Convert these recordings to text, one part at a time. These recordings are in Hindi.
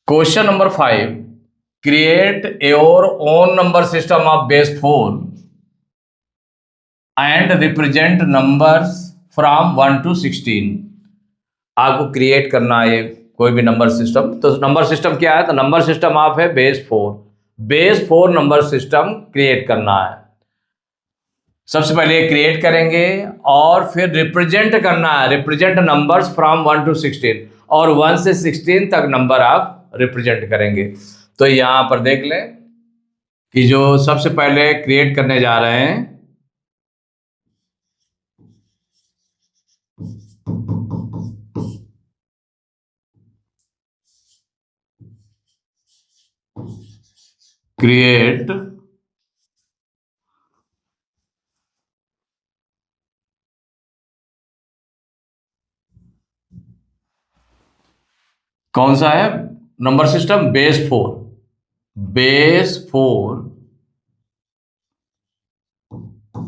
Question number 5, create your own number system of base 4 and represent numbers from 1 to 16। आपको क्रिएट करना है कोई भी नंबर सिस्टम। तो नंबर सिस्टम क्या है? तो नंबर सिस्टम आप है बेस 4 नंबर सिस्टम क्रिएट करना है। सबसे पहले क्रिएट करेंगे और फिर रिप्रेजेंट करना है, रिप्रेजेंट नंबर्स फ्रॉम 1 to 16, और 1 से 16 तक नंबर आप रिप्रेजेंट करेंगे। तो यहां पर देख लें कि जो सबसे पहले क्रिएट करने जा रहे हैं क्रिएट कौन सा है number system? Base 4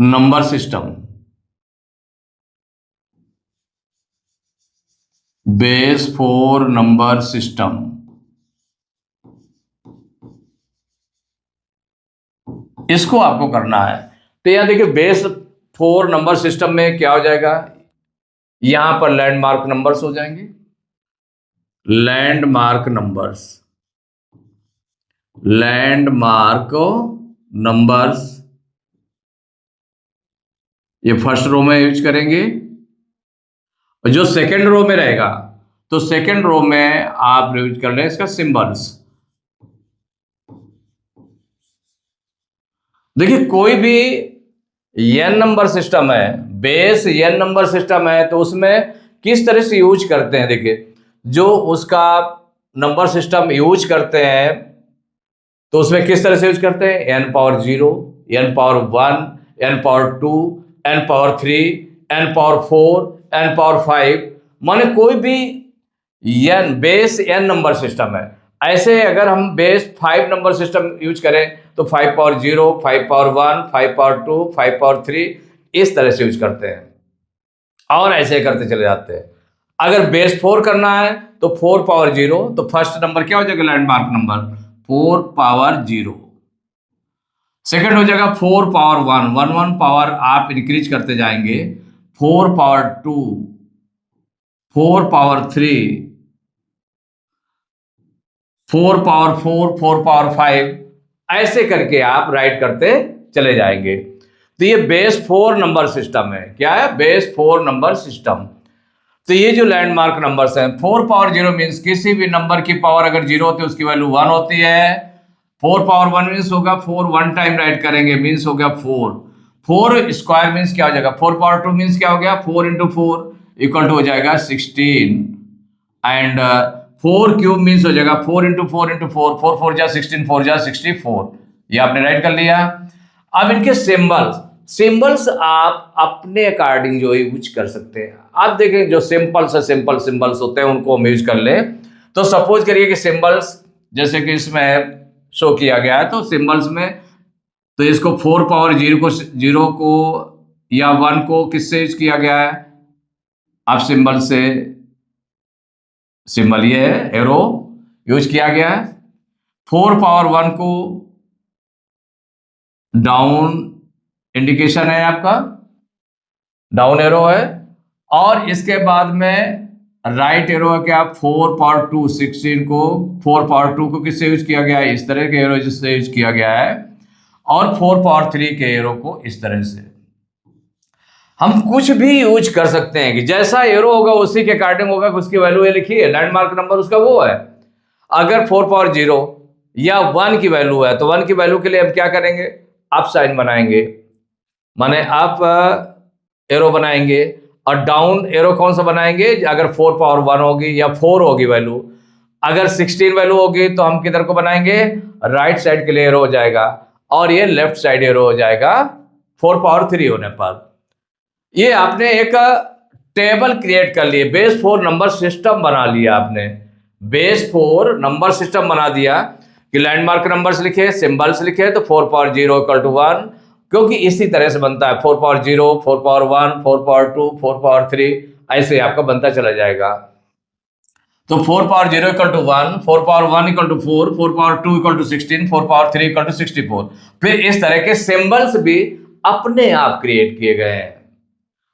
number system, base 4 number system. इसको आपको करना है। तो यहां देखिए बेस 4 नंबर सिस्टम में क्या हो जाएगा, यहां पर लैंडमार्क नंबर्स हो जाएंगे। लैंडमार्क नंबर्स ये फर्स्ट रो में यूज करेंगे। और जो सेकंड रो में रहेगा तो सेकंड रो में आप यूज कर लें इसका सिंबल्स। देखिए कोई भी एन नंबर सिस्टम है, बेस एन नंबर सिस्टम है, तो उसमें किस तरह से यूज करते हैं। देखिए जो उसका नंबर सिस्टम यूज करते हैं तो उसमें किस तरह से यूज करते हैं, n power 0, n power 1, n power 2, n power 3, n power 4, n power 5, माने कोई भी n base n number system है। ऐसे अगर हम बेस 5 नंबर सिस्टम यूज करें तो 5 पावर 0, 5 पावर 1, 5 पावर 2, 5 पावर 3, इस तरह से यूज करते हैं और ऐसे करते चले जाते हैं। अगर बेस 4 करना है तो 4 पावर 0, तो फर्स्ट नंबर क्या हो जाएगा, लैंडमार्क नंबर 4 पावर 0। सेकंड हो जाएगा 4 पावर 1, 1 पावर आप इंक्रीज करते जाएंगे, 4 पावर 2, 4 पावर 3, 4 पावर 4, 4 पावर 5, ऐसे करके आप राइट करते चले जाएंगे। तो ये बेस 4 नंबर सिस्टम है। क्या है? Base 4 number system. तो ये जो लैंडमार्क नंबर्स हैं, 4 पावर 0 मीन्स किसी भी नंबर की पावर अगर 0 होती है उसकी वैल्यू 1 होती है। 4 पावर 1 मीन्स होगा 4 1 टाइम राइट करेंगे, मीन्स हो गया 4। 4 स्क्वायर मीन्स क्या हो जाएगा, 4 पावर 2 मीन्स क्या हो गया, 4 इंटू 4 इक्वल टू हो जाएगा 16। एंड 4 क्यूब मीन्स हो जाएगा 4 इंटू 4 इंटू 4, 4 4 जा 16, 4 जा 64। ये आपने राइट कर लिया। अब इनके सिंबल्स आप अपने अकॉर्डिंग जो यूज कर सकते हैं। आप देखें जो सिंपल सिंबल्स होते हैं उनको हम यूज कर लें। तो सपोज करिए कि सिंबल्स जैसे कि इसमें शो किया गया है, तो सिंबल्स में तो इसको 4 पावर 0 को या 1 को किससे यूज किया गया है, आप सिंबल से, सिंबल ये है एरो यूज किया गया है। 4 पावर 1 को डाउन इंडिकेशन है, आपका डाउन एरो है। और इसके बाद में राइट एरो है क्या, 4 पावर 2, 16 को 4 पावर 2 को किससे यूज किया गया है, इस तरह के एरो जिससे यूज किया गया है। और 4 पावर 3 के एरो को इस तरह से हम कुछ भी यूज कर सकते हैं कि जैसा एरो होगा उसी के अकॉर्डिंग होगा कि उसकी वैल्यू ये लिखी है, लैंडमार्क नंबर उसका वो है। अगर 4 पावर 0 या 1 की वैल्यू है तो 1 की वैल्यू के लिए हम क्या करेंगे, अप साइन बनाएंगे, माने आप एरो बनाएंगे। और डाउन एरो कौन सा बनाएंगे, अगर 4 पावर 1 होगी या 4 होगी वैल्यू, अगर 16 वैल्यू होगी तो हम किधर को बनाएंगे, राइट साइड के लिए एरो हो जाएगा, और ये लेफ्ट साइड एरो हो जाएगा 4 पावर 3 होने पर। ये आपने एक टेबल क्रिएट कर लिए, बेस 4 नंबर सिस्टम बना लिया आपने, बेस 4 नंबर सिस्टम बना दिया कि लैंडमार्क नंबर्स लिखे, सिंबल्स लिखे, तो 4 पावर 0 इक्वल टू 1, क्योंकि इसी तरह से बनता है 4 पावर 0, 4 पावर 1, 4 पावर 2, 4 पावर 3, ऐसे आपका बनता चला जाएगा। तो 4 power 0 equal to 1, 4 power 1 equal to 4, 4 power 2 equal to 16, 4 power 3 equal to 64। फिर इस तरह के सिंबल्स भी अपने आप क्रिएट किए गए हैं।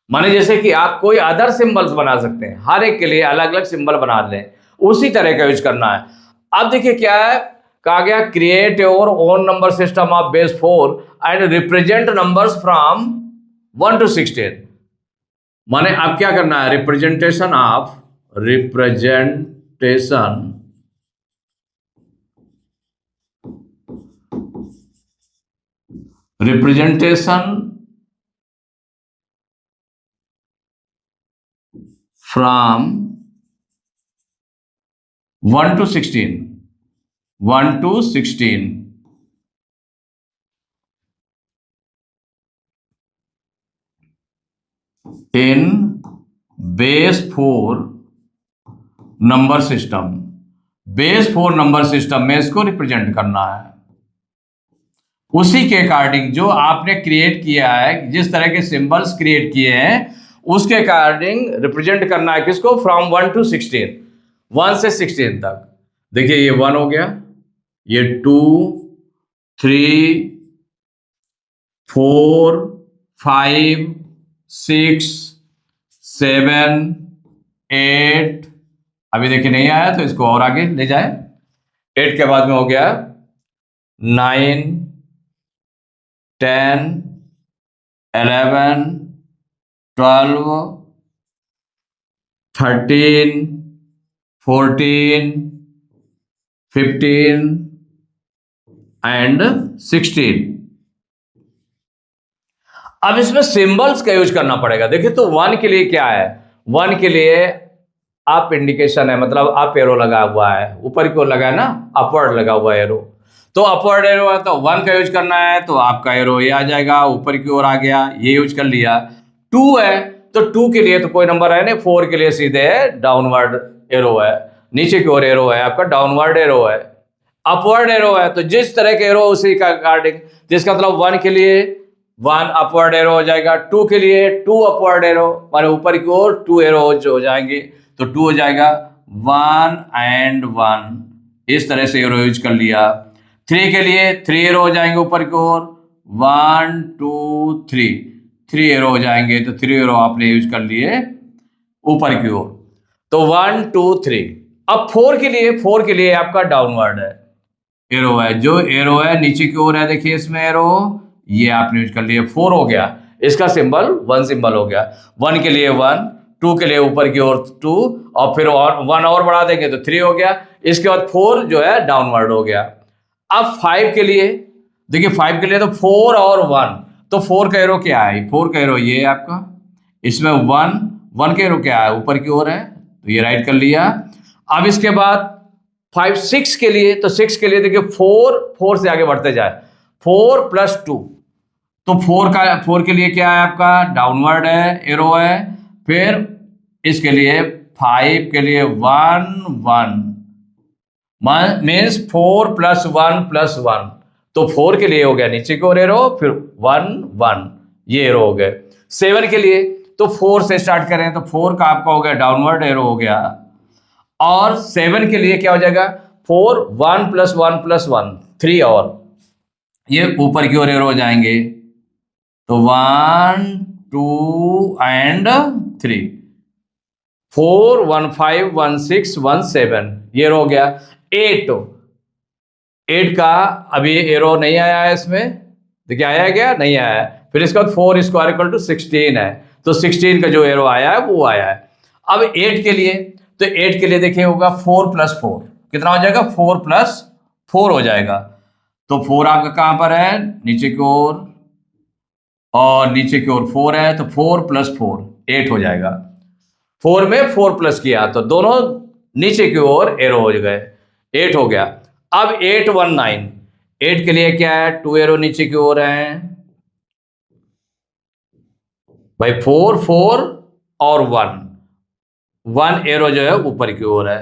माने जैसे कि आप कोई अदर सिंबल्स बना सकते हैं, हर एक के लिए अलग अलग सिंबल बना लें, उसी तरह का यूज करना है। अब देखिए क्या है, कहा गया create your own number system of base 4 and represent numbers from 1 to 16। माने अब क्या करना है, representation from 1 to 16, 1 to 16 in base 4 number system. Base 4 number system में इसको रिप्रेजेंट करना है। उसी के अकॉर्डिंग जो आपने क्रिएट किया है, जिस तरह के सिंबल्स क्रिएट किए हैं उसके अकॉर्डिंग रिप्रेजेंट करना है किसको, फ्रॉम 1 to 16, 1 से 16 तक। देखिए ये 1 हो गया, ये 2, 3, 4, 5, 6, 7, 8। अभी देखिए नहीं आया तो इसको और आगे ले जाए। 8 के बाद में हो गया 9, 10, 11, 12, 13, 14, 15 एंड 16। अब इसमें सिंबल्स का यूज करना पड़ेगा। देखिए तो 1 के लिए क्या है, 1 के लिए अप इंडिकेशन है, मतलब अप एरो लगा हुआ है, ऊपर की ओर लगा है ना, अपवर्ड लगा हुआ है एरो। तो अपवर्ड एरो है तो 1 का यूज करना है, तो आपका एरो ये आ जाएगा, ऊपर की ओर आ गया, ये यूज कर लिया। 2 है तो 2 के लिए तो कोई नंबर है नहीं, 4 के लिए सीधे डाउनवर्ड एरो है, नीचे की ओर एरो है आपका, डाउनवर्ड एरो है। अपवर्ड एरो है तो जिस तरह के एरो उसी का अकॉर्डिंग, जिसका मतलब 1 के लिए 1 अपवर्ड एरो हो जाएगा, 2 के लिए 2 अपवर्ड एरो, माने ऊपर की ओर 2 एरो हो जाएंगे, तो 2 हो जाएगा 1 and 1, इस तरह से एरो यूज कर लिया। 3 के लिए 3 एरो हो जाएंगे ऊपर की ओर, 1 2 3, 3 एरो हो जाएंगे, तो 3 एरो आपने यूज कर लिए ऊपर की ओर, तो 1 2 3। अब 4 के लिए आपका डाउनवर्ड है एरो है, जो एरो है नीचे की ओर है, देखिए इसमें एरो ये आपने यूज कर लिया, 4 हो गया, इसका सिंबल 1 सिंबल हो गया। 1 के लिए 1, 2 के लिए ऊपर की ओर 2, और फिर 1 और बढ़ा देंगे तो 3 हो गया। इसके बाद 4 जो है डाउनवर्ड हो गया। अब 5 के लिए देखिए, 5 के लिए तो 4 और 1, तो 4 का एरो क्या है, 4 का एरो ये है आपका, इसमें 1 का एरो क्या है, ऊपर की ओर है, तो ये राइट कर लिया। अब इसके बाद 5 6 के लिए, तो 6 के लिए देखिए 4 से आगे बढ़ते जाए, 4 + 2, तो 4 के लिए क्या है आपका, डाउनवर्ड है एरो है। फिर इसके लिए 5 के लिए 1 1 मीन्स 4 + 1 + 1, तो 4 के लिए हो गया नीचे की ओर एरो, फिर 1 1 ये एरो हो गए। 7 के लिए तो 4 से स्टार्ट करें, तो 4 का आपका हो गया डाउनवर्ड एरो हो गया, और 7 के लिए क्या हो जाएगा, 4 1 + 1 + 1 3, और ये ऊपर की ओर एरो हो जाएंगे, तो 1 2 and 3, 4 1 5 1 6 1 7 ये हो गया। 8 का अभी एरो नहीं आया है इसमें, देखिए आया है क्या, नहीं आया है। फिर इसके बाद 4 स्क्वायर इक्वल टू 16 है, तो 16 का जो एरो आया है वो आया है। अब 8 के लिए, तो 8 के लिए देखिए होगा 4 + 4, कितना हो जाएगा, 4 + 4 हो जाएगा, तो 4 आपका कहां पर है, नीचे की ओर, और नीचे की ओर 4 है, तो 4 + 4 8 हो जाएगा। 4 में 4 प्लस किया तो दोनों नीचे की ओर एरो हो गए, 8 हो गया। अब 8 1 9, 8 के लिए क्या है, 2 एरो नीचे की ओर है भाई, 4 4 और 1 एरो जो है ऊपर की ओर है।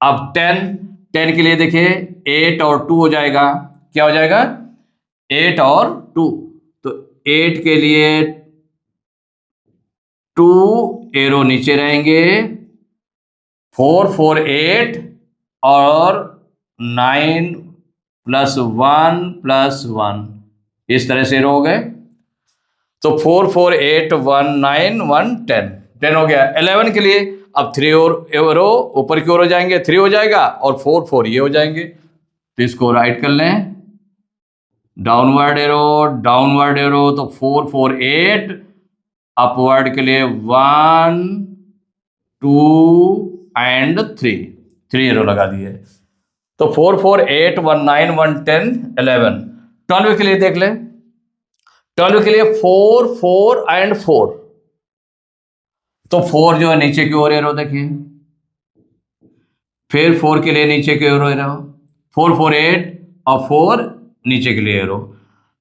अब 10 के लिए देखिए 8 और 2 हो जाएगा, क्या हो जाएगा, 8 और 2, तो 8 के लिए 2 एरो नीचे रहेंगे, 4 4 8 और 9 + 1 + 1 इस तरह से एरो हो गए। तो 4 4 8 1 9 1 10 10 हो गया। 11 के लिए अब 3 और एरो ऊपर की ओर हो जाएंगे, 3 हो जाएगा और 4 4 ये हो जाएंगे। तो इसको राइट कर लें, डाउनवर्ड एरो तो 4 4 8, अपवर्ड के लिए 1 2 एंड 3 एरो लगा दिए। तो 4 4 8 1 9 1 10 11। 12 के लिए देख लें, 12 के लिए 4 4 एंड 4, तो 4 जो है नीचे की ओर एरो देखिए, फिर 4 के लिए नीचे की ओर एरो, 4 4 8 और 4 नीचे के लिए एरो।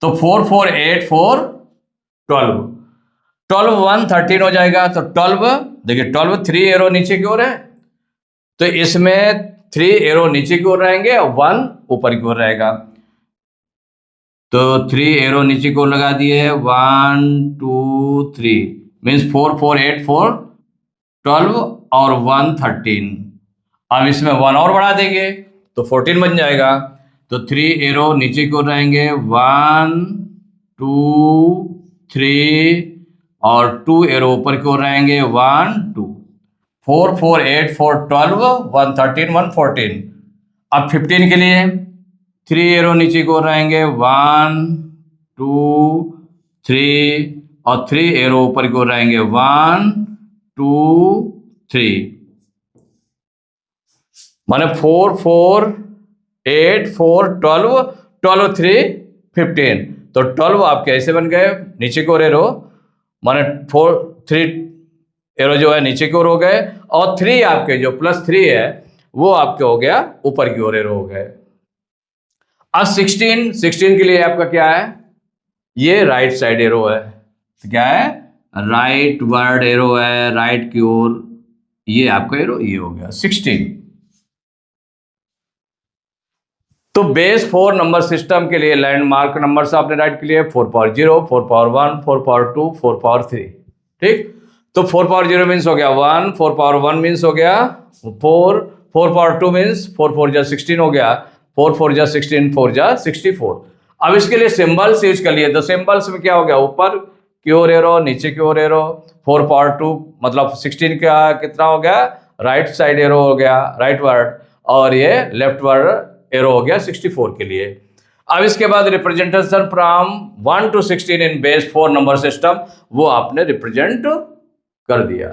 तो 4 4 8 4 12 12 1 13 हो जाएगा। तो 12 देखिए 12 3 एरो नीचे की ओर है, तो इसमें 3 एरो नीचे की ओर रहेंगे और 1 ऊपर की ओर रहेगा। तो 3 एरो नीचे की ओर लगा दिए, 1 2 3 मीन्स 4 4 8 4 12 और 1 13। अब इसमें 1 और बढ़ा देंगे तो 14 बन जाएगा। तो 3 एरो नीचे की ओर रहेंगे, 1 2 3 और 2 एरो ऊपर की ओर रहेंगे, 1 2 4 4 8 4 12 1 13 1 14। अब 15 के लिए 3 एरो नीचे की ओर रहेंगे, 1 2 3 और 3 एरो ऊपर की ओर रहेंगे, 1 2 3। माने 4 4 8 4 12 12 3 15। तो 12 आपके ऐसे बन गए नीचे की ओर एरो, माने 4 3 एरो जो है नीचे की ओर हो गए, और 3 आपके जो +3 है वो आपके हो गया ऊपर की ओर एरो हो गए। अब 16 के लिए आपका क्या है, ये राइट साइड एरो है। तो क्या है, राइट वर्ड एरो है, राइट की ओर ये आपका एरो ये हो गया 16। तो बेस 4 नंबर सिस्टम के लिए लैंडमार्क नंबर आपने राइट किए 4 पावर 0 4 पावर 1 4 पावर 2 4 पावर 3। ठीक, तो 4 पावर 0 मीन्स हो गया 1, 4 पावर 1 मीन्स हो गया 4, 4 पावर 2 मीन्स 4 4 जा 16 हो गया, 4 4 जा 16 4 जा 64। अब इसके लिए सिंबल्स यूज कर लिए, तो सिंबल्स में क्या हो गया, ऊपर की ओर एरो नीचे की ओर एरो, 4 पावर 2 मतलब 16 का कितना हो गया, राइट साइड एरो हो गया राइट वर्ड, और ये लेफ्ट वर्ड एरो हो गया 64 के लिए। अब इसके बाद representation from 1 to 16 in base 4 number system वो आपने रिप्रेजेंट कर दिया।